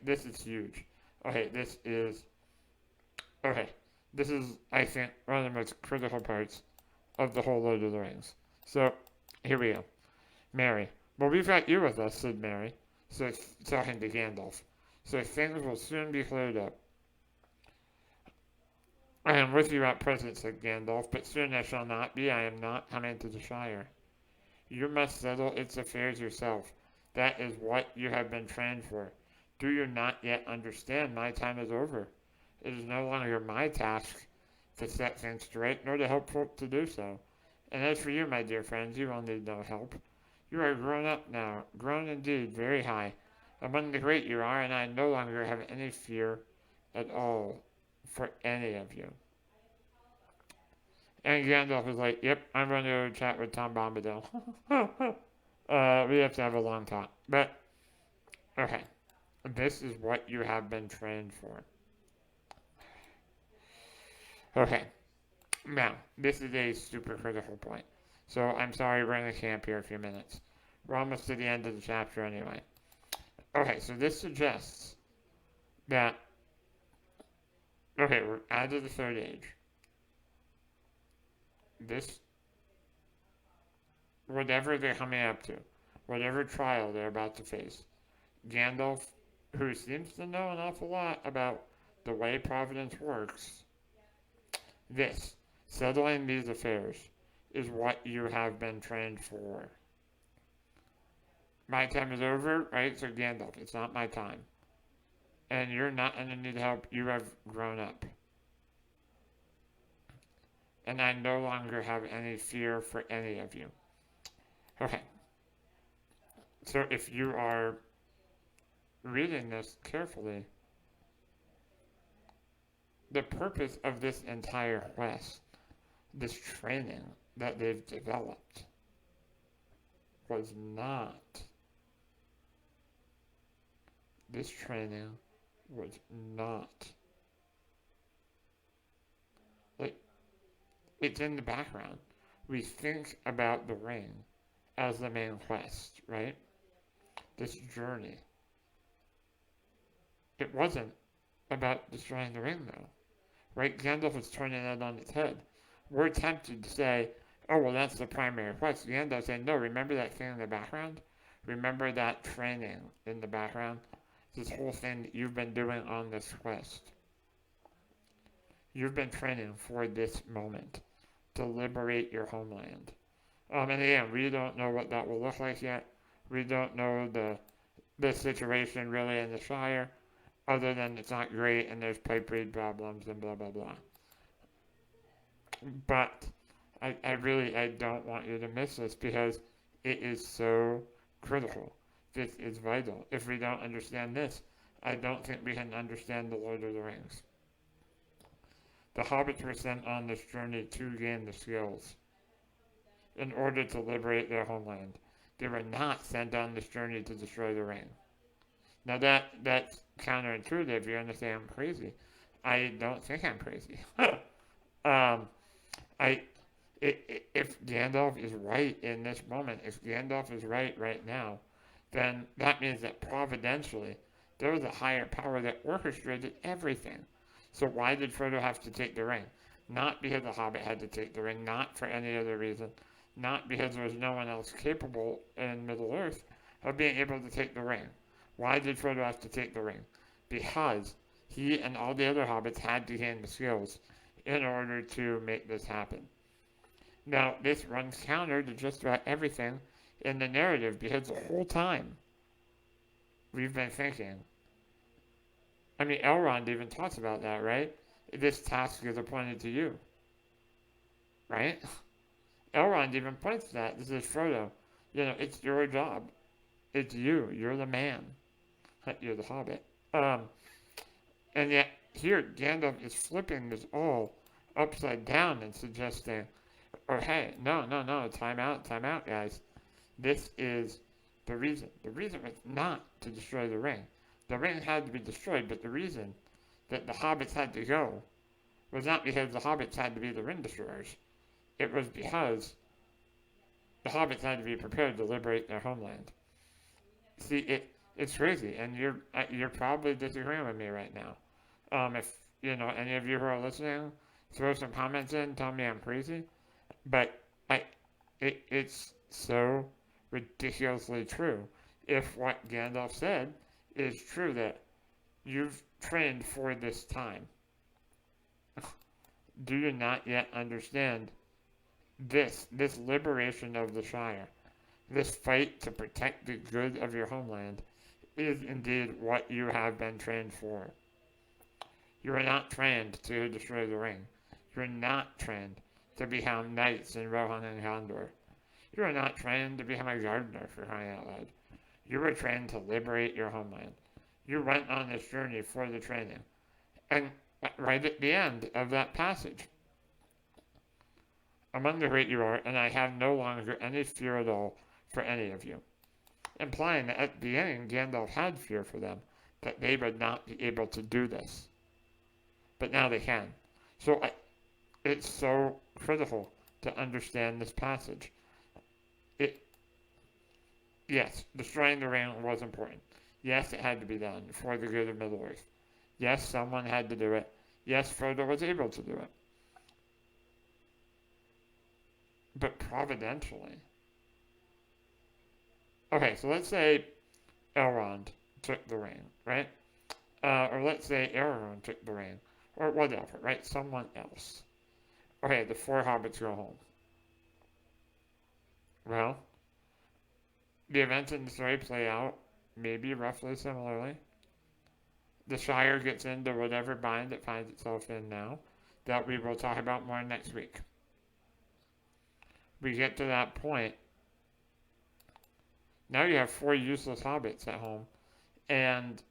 this is huge. Okay, okay. This is, I think, one of the most critical parts of the whole Lord of the Rings. So, here we go. Mary. Well, we've got you with us, said Mary. So, talking to Gandalf. So things will soon be cleared up. I am with you at present, said Gandalf, but soon I shall not be. I am not coming to the Shire. You must settle its affairs yourself. That is what you have been trained for. Do you not yet understand? My time is over. It is no longer my task to set things straight, nor to help folk to do so. And as for you, my dear friends, you will need no help. You are grown up now, grown indeed, very high. Among the great you are, and I no longer have any fear at all for any of you. And Gandalf was like, yep, I'm going to go chat with Tom Bombadil. We have to have a long talk. But, okay. This is what you have been trained for. Okay. Now, this is a super critical point. So, I'm sorry, we're going to camp here a few minutes. We're almost to the end of the chapter anyway. Okay, so this suggests that, okay, we're out of the third age. This, whatever they're coming up to, whatever trial they're about to face, Gandalf, who seems to know an awful lot about the way Providence works, this, settling these affairs, is what you have been trained for. My time is over, right? So Gandalf, it's not my time. And you're not going to need help. You have grown up. And I no longer have any fear for any of you. Okay. So if you are reading this carefully, the purpose of this entire quest, this training that they've developed, was not. This training was not. Like, it's in the background. We think about the ring as the main quest, right? This journey. It wasn't about destroying the ring, though. Right? Gandalf is turning it on its head. We're tempted to say, oh, well, that's the primary quest. Gandalf saying, no, remember that thing in the background? Remember that training in the background? This whole thing that you've been doing on this quest. You've been training for this moment to liberate your homeland. And again, we don't know what that will look like yet. We don't know the situation really in the Shire, other than it's not great and there's pipe breed problems and blah, blah, blah. But I don't want you to miss this because it is so critical. This is vital. If we don't understand this, I don't think we can understand the Lord of the Rings. The hobbits were sent on this journey to gain the skills in order to liberate their homeland. They were not sent on this journey to destroy the ring. Now that's counterintuitive. You're going to say I'm crazy. I don't think I'm crazy. If Gandalf is right in this moment, if Gandalf is right now, then that means that providentially there was a higher power that orchestrated everything. So why did Frodo have to take the ring? Not because the Hobbit had to take the ring, not for any other reason, not because there was no one else capable in Middle-earth of being able to take the ring. Why did Frodo have to take the ring? Because he and all the other hobbits had to gain the skills in order to make this happen. Now, this runs counter to just about everything in the narrative, because the whole time we've been thinking, I mean, Elrond even talks about that, right? This task is appointed to you, right? Elrond even points to that. This is Frodo. It's your job. It's you. You're the man. You're the hobbit. And yet, here, Gandalf is flipping this all upside down and suggesting, oh, hey, no, time out, guys. This is the reason. The reason was not to destroy the ring. The ring had to be destroyed, but the reason that the hobbits had to go was not because the hobbits had to be the ring destroyers. It was because the hobbits had to be prepared to liberate their homeland. See, It's crazy, and you're probably disagreeing with me right now. If any of you who are listening, throw some comments in, tell me I'm crazy. But I, it's so ridiculously true. If what Gandalf said is true, that you've trained for this time, do you not yet understand this liberation of the Shire, this fight to protect the good of your homeland, is indeed what you have been trained for. You are not trained to destroy the ring. You are not trained to become knights in Rohan and Gondor. You are not trained to become a gardener, for crying out loud. You were trained to liberate your homeland. You went on this journey for the training. And right at the end of that passage, among the great you are, and I have no longer any fear at all for any of you. Implying that at the beginning Gandalf had fear for them, that they would not be able to do this. But now they can. So it's so critical to understand this passage. Yes, destroying the ring was important. Yes, it had to be done for the good of Middle-earth. Yes, someone had to do it. Yes, Frodo was able to do it. But providentially. Okay, so let's say Elrond took the ring, right? Or let's say Aragorn took the ring. Or whatever, right? Someone else. Okay, the four hobbits go home. Well, the events in the story play out maybe roughly similarly. The Shire gets into whatever bind it finds itself in now, that we will talk about more next week. We get to that point. Now you have four useless hobbits at home, and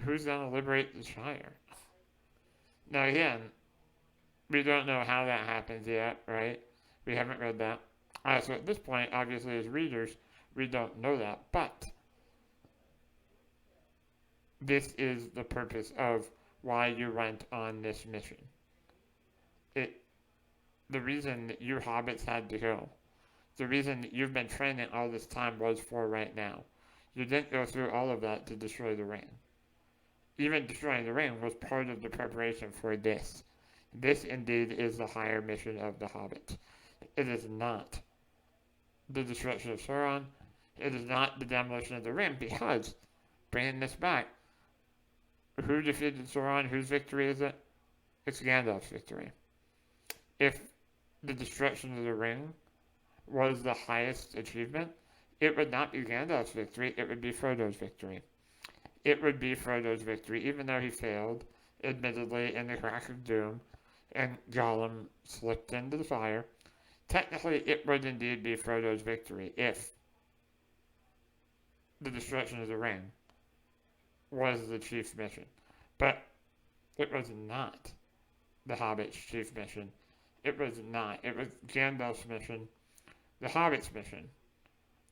who's going to liberate the Shire? Now again, we don't know how that happens yet, right? We haven't read that. So at this point, obviously as readers, we don't know that, but this is the purpose of why you went on this mission. The reason that you hobbits had to go, the reason that you've been training all this time was for right now. You didn't go through all of that to destroy the ring. Even destroying the ring was part of the preparation for this. This indeed is the higher mission of the hobbits. It is not the destruction of Sauron. It is not the demolition of the ring, because, bringing this back, who defeated Sauron? Whose victory is it? It's Gandalf's victory. If the destruction of the ring was the highest achievement, it would not be Gandalf's victory, it would be Frodo's victory. It would be Frodo's victory, even though he failed, admittedly, in the crack of doom, and Gollum slipped into the fire. Technically, it would indeed be Frodo's victory if the destruction of the ring was the chief mission. But it was not the Hobbit's chief mission. It was not. It was Gandalf's mission, the Hobbit's mission.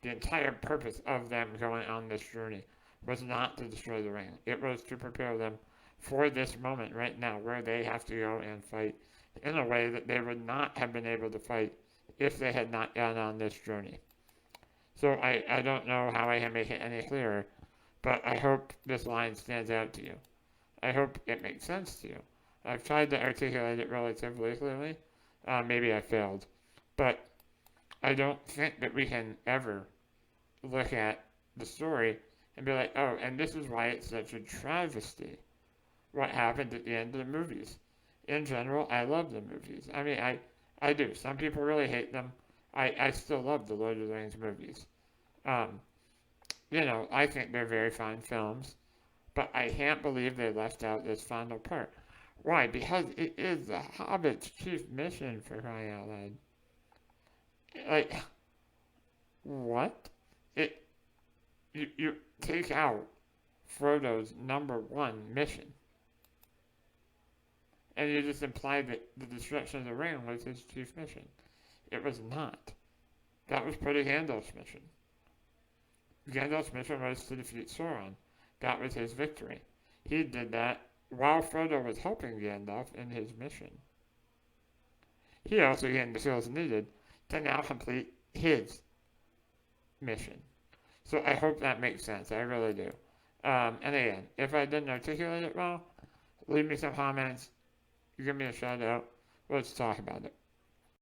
The entire purpose of them going on this journey was not to destroy the ring. It was to prepare them for this moment right now, where they have to go and fight in a way that they would not have been able to fight if they had not gone on this journey. So I don't know how I can make it any clearer, but I hope this line stands out to you. I hope it makes sense to you. I've tried to articulate it relatively clearly. Maybe I failed. But I don't think that we can ever look at the story and be like, oh, and this is why it's such a travesty, what happened at the end of the movies. In general, I love the movies. I mean, I do. Some people really hate them. I still love the Lord of the Rings movies. I think they're very fine films, but I can't believe they left out this final part. Why? Because it is the Hobbit's chief mission, for crying out loud. Like, what? You take out Frodo's number one mission, and you just imply that the destruction of the ring was his chief mission. It was not. That was part of Gandalf's mission. Gandalf's mission was to defeat Sauron. That was his victory. He did that while Frodo was helping Gandalf in his mission. He also gained the skills needed to now complete his mission. So I hope that makes sense. I really do. And again, if I didn't articulate it well, leave me some comments. Give me a shout out. Let's talk about it.